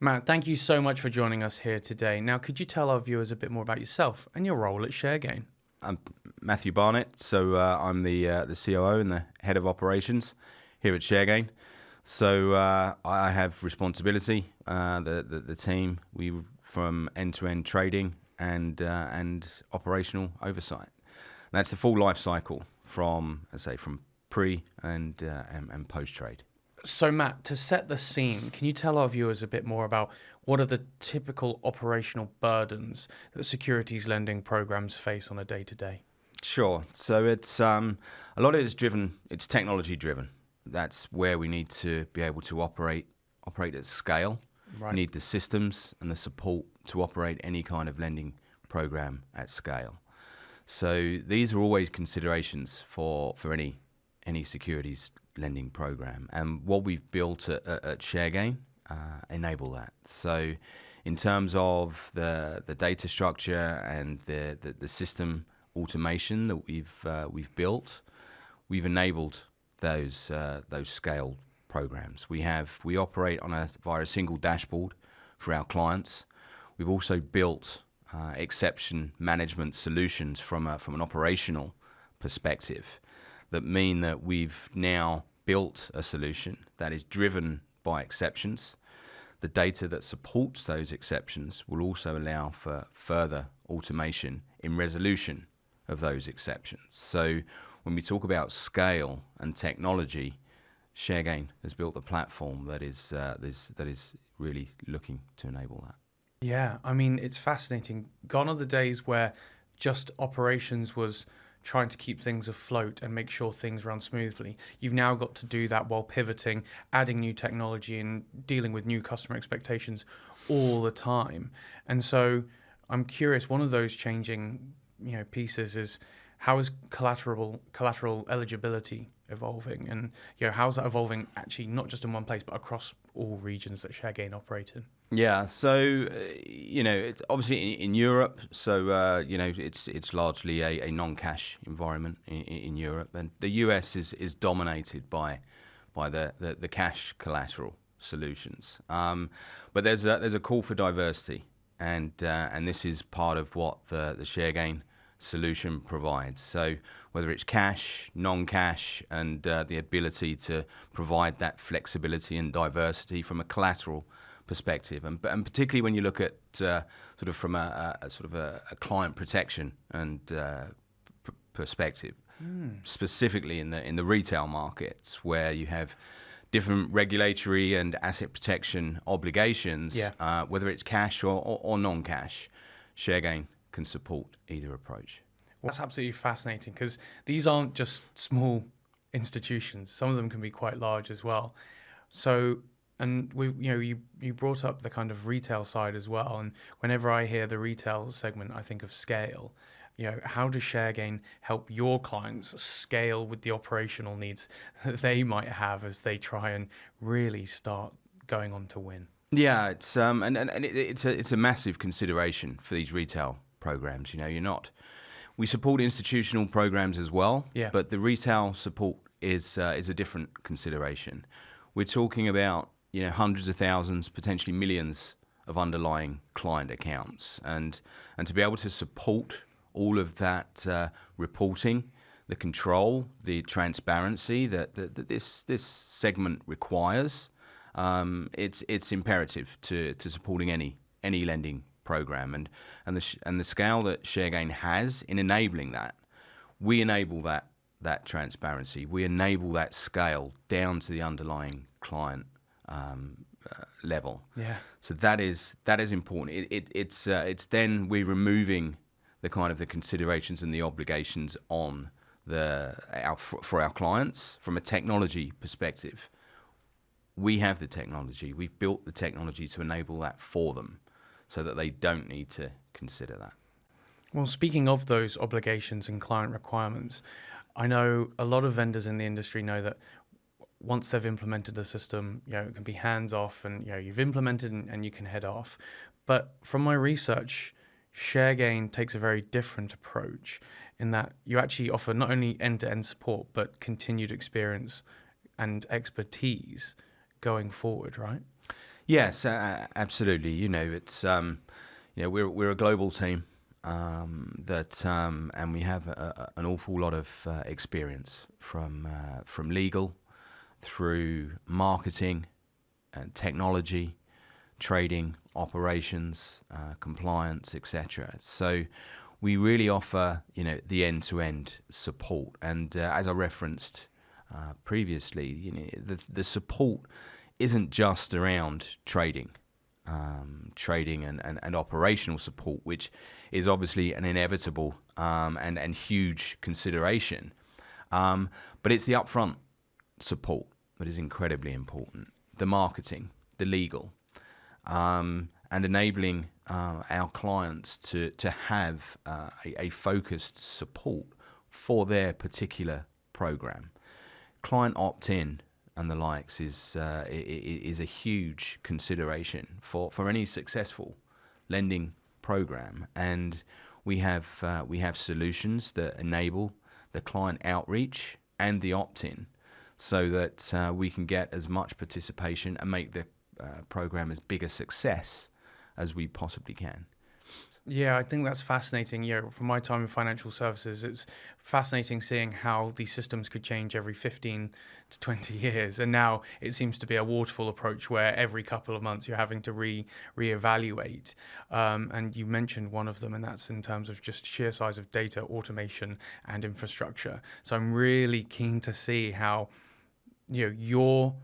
Matt, thank you so much for joining us here today. Now, could you tell our viewers a bit more about yourself and your role at Sharegain? I'm Matthew Barnett, so I'm the COO and the head of operations here at Sharegain. So I have responsibility, the team, we from end-to-end trading and operational oversight. That's the full life cycle from pre and post trade. So, Matt, to set the scene, can you tell our viewers a bit more about what are the typical operational burdens that securities lending programs face on a day-to-day? Sure. So it's a lot of it is driven. It's technology driven. That's where we need to be able to operate at scale. Right. We need the systems and the support to operate any kind of lending program at scale. So these are always considerations for any securities lending program, and what we've built at Sharegain enable that. So in terms of the data structure and the system automation that we've built, we've enabled those scale programs. We operate via a single dashboard for our clients. We've also built exception management solutions from an operational perspective that mean that we've now built a solution that is driven by exceptions. The data that supports those exceptions will also allow for further automation in resolution of those exceptions. So when we talk about scale and technology, Sharegain has built a platform that is really looking to enable that. Yeah, I mean, it's fascinating. Gone are the days where just operations was trying to keep things afloat and make sure things run smoothly. You've now got to do that while pivoting, adding new technology and dealing with new customer expectations all the time. And so I'm curious, one of those changing, pieces is how is collateral eligibility evolving? And how's that evolving actually not just in one place but across all regions that Sharegain operate in? Yeah, so it's obviously in Europe. So it's largely a non-cash environment in Europe, and the US is dominated by the cash collateral solutions. But there's a call for diversity, and this is part of what the Sharegain solution provides. So whether it's cash, non-cash, and the ability to provide that flexibility and diversity from a collateral perspective, and particularly when you look at from a client protection and perspective, specifically in the retail markets where you have different regulatory and asset protection obligations. Yeah. Whether it's cash or non-cash, Sharegain can support either approach. Well, that's absolutely fascinating because these aren't just small institutions. Some of them can be quite large as well. So, and you brought up the kind of retail side as well. And whenever I hear the retail segment, I think of scale. How does Sharegain help your clients scale with the operational needs that they might have as they try and really start going on to win? Yeah, it's it's a massive consideration for these retail programs. We support institutional programs as well, Yeah. but the retail support is a different consideration. We're talking about hundreds of thousands, potentially millions of underlying client accounts, and to be able to support all of that reporting, the control, the transparency that this segment requires, it's imperative to supporting any lending program, and the scale that Sharegain has in enabling that. We enable that transparency. We enable that scale down to the underlying client level. Yeah. So that is important. It's then we're removing the kind of the considerations and the obligations on for our clients from a technology perspective. We have the technology. We've built the technology to enable that for them, so that they don't need to consider that. Well, speaking of those obligations and client requirements, I know a lot of vendors in the industry know that once they've implemented the system, it can be hands off and, you've implemented and you can head off. But from my research, Sharegain takes a very different approach in that you actually offer not only end-to-end support, but continued experience and expertise going forward, right? Yes, absolutely. It's we're a global team and we have an awful lot of experience from legal through marketing and technology, trading, operations, compliance, etc. So we really offer the end-to-end support, and as I referenced previously, the support isn't just around trading and operational support, which is obviously an inevitable and huge consideration. But it's the upfront support that is incredibly important. The marketing, the legal, and enabling our clients to have a focused support for their particular program. Client opt-in and the likes is a huge consideration for any successful lending program, and we have solutions that enable the client outreach and the opt-in, so that we can get as much participation and make the program as big a success as we possibly can. Yeah, I think that's fascinating. From my time in financial services, it's fascinating seeing how these systems could change every 15 to 20 years. And now it seems to be a waterfall approach where every couple of months you're having to reevaluate. And you mentioned one of them, and that's in terms of just sheer size of data, automation, and infrastructure. So I'm really keen to see how your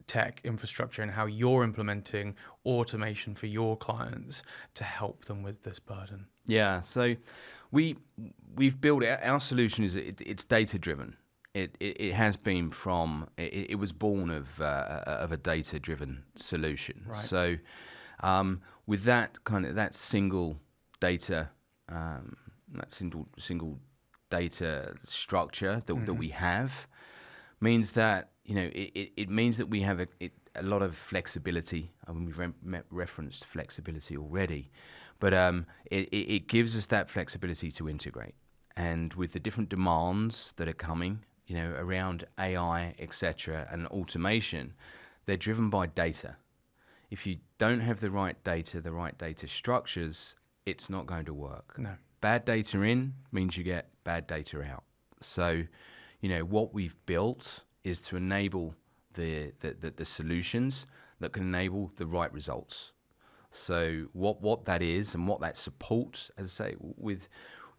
tech infrastructure and how you're implementing automation for your clients to help them with this burden. Yeah, so we've built our solution it's data driven. It has been it was born of a data driven solution. Right. So with that single data single data structure that we have, means that it means that we have a lot of flexibility. I mean, we've referenced flexibility already, but it gives us that flexibility to integrate. And with the different demands that are coming, around AI, etc., and automation, they're driven by data. If you don't have the right data structures, it's not going to work. No. Bad data in means you get bad data out. So, what we've built is to enable the solutions that can enable the right results. So what that is and what that supports, as I say,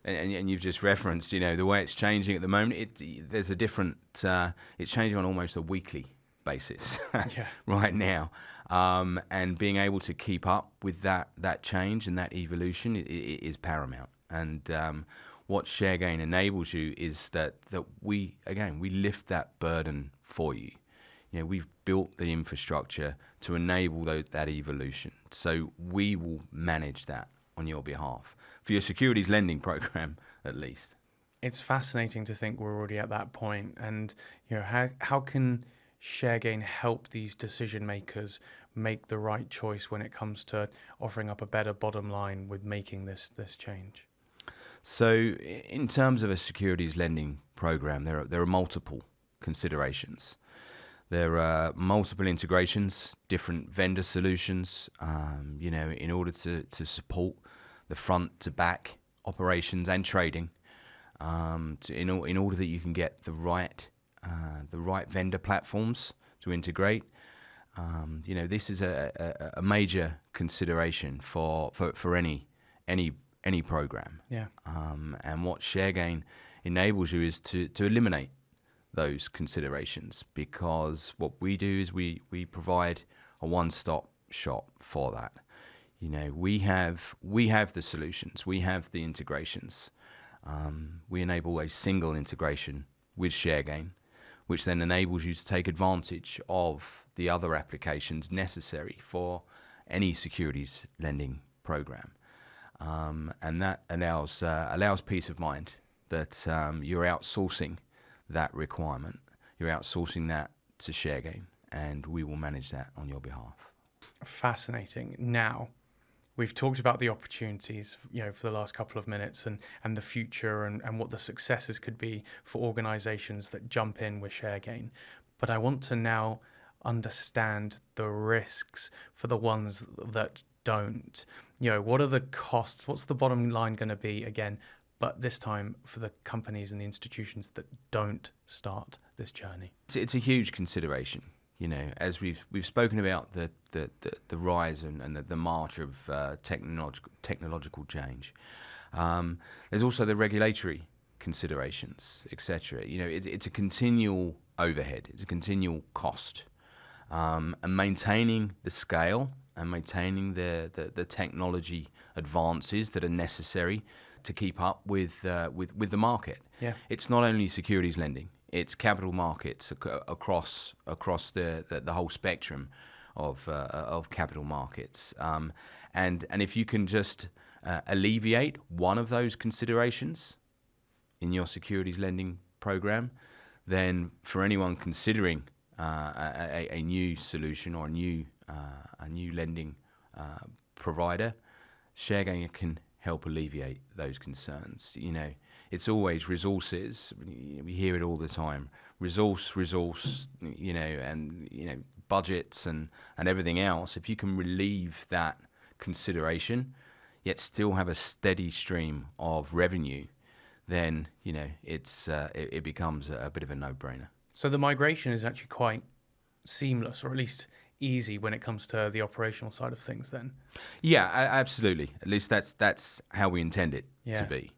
and you've just referenced, the way it's changing at the moment. There's a different. It's changing on almost a weekly basis right now, and being able to keep up with that change and that evolution is paramount. And what Sharegain enables you is that we lift that burden for you. We've built the infrastructure to enable that evolution. So we will manage that on your behalf for your securities lending program, at least. It's fascinating to think we're already at that point, and how can Sharegain help these decision makers make the right choice when it comes to offering up a better bottom line with making this change? So in terms of a securities lending program, there are multiple considerations. There are multiple integrations, different vendor solutions, in order to support the front to back operations and trading, in order that you can get the right vendor platforms to integrate. This is a major consideration for any program. Yeah. And what Sharegain enables you is to eliminate those considerations, because what we do is we provide a one-stop shop for that. We have the solutions, we have the integrations. We enable a single integration with Sharegain, which then enables you to take advantage of the other applications necessary for any securities lending program. And that allows peace of mind that you're outsourcing that requirement. You're outsourcing that to Sharegain, and we will manage that on your behalf. Fascinating. Now, we've talked about the opportunities, for the last couple of minutes, and the future and what the successes could be for organizations that jump in with Sharegain. But I want to now understand the risks for the ones that don't. What are the costs? What's the bottom line going to be again? But this time for the companies and the institutions that don't start this journey. It's a huge consideration. As we've spoken about the rise and the march of technological change. There's also the regulatory considerations, etc. It's a continual overhead. It's a continual cost, and maintaining the scale and maintaining the technology advances that are necessary to keep up with the market. Yeah. It's not only securities lending. It's capital markets across the whole spectrum of capital markets, and if you can just alleviate one of those considerations in your securities lending program, then for anyone considering a new solution or a new lending provider, Sharegain can help alleviate those concerns. It's always resources. We hear it all the time. Resource, and budgets and everything else. If you can relieve that consideration, yet still have a steady stream of revenue, then it becomes a bit of a no-brainer. So the migration is actually quite seamless, or at least easy when it comes to the operational side of things then? Yeah, absolutely. At least that's how we intend it to be.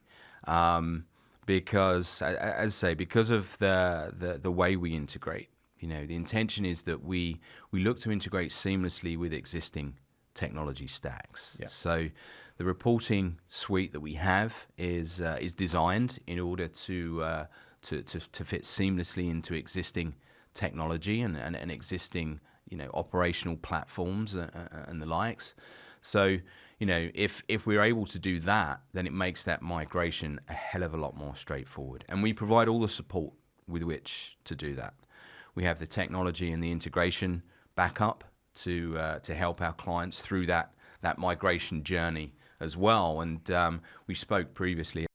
Because, as I say, because of the way we integrate, the intention is that we look to integrate seamlessly with existing technology stacks. Yeah. So the reporting suite that we have is designed in order to fit seamlessly into existing technology and existing operational platforms and the likes. So if we're able to do that, then it makes that migration a hell of a lot more straightforward, and we provide all the support with which to do that. We have the technology and the integration backup to help our clients through that migration journey as well. And we spoke previously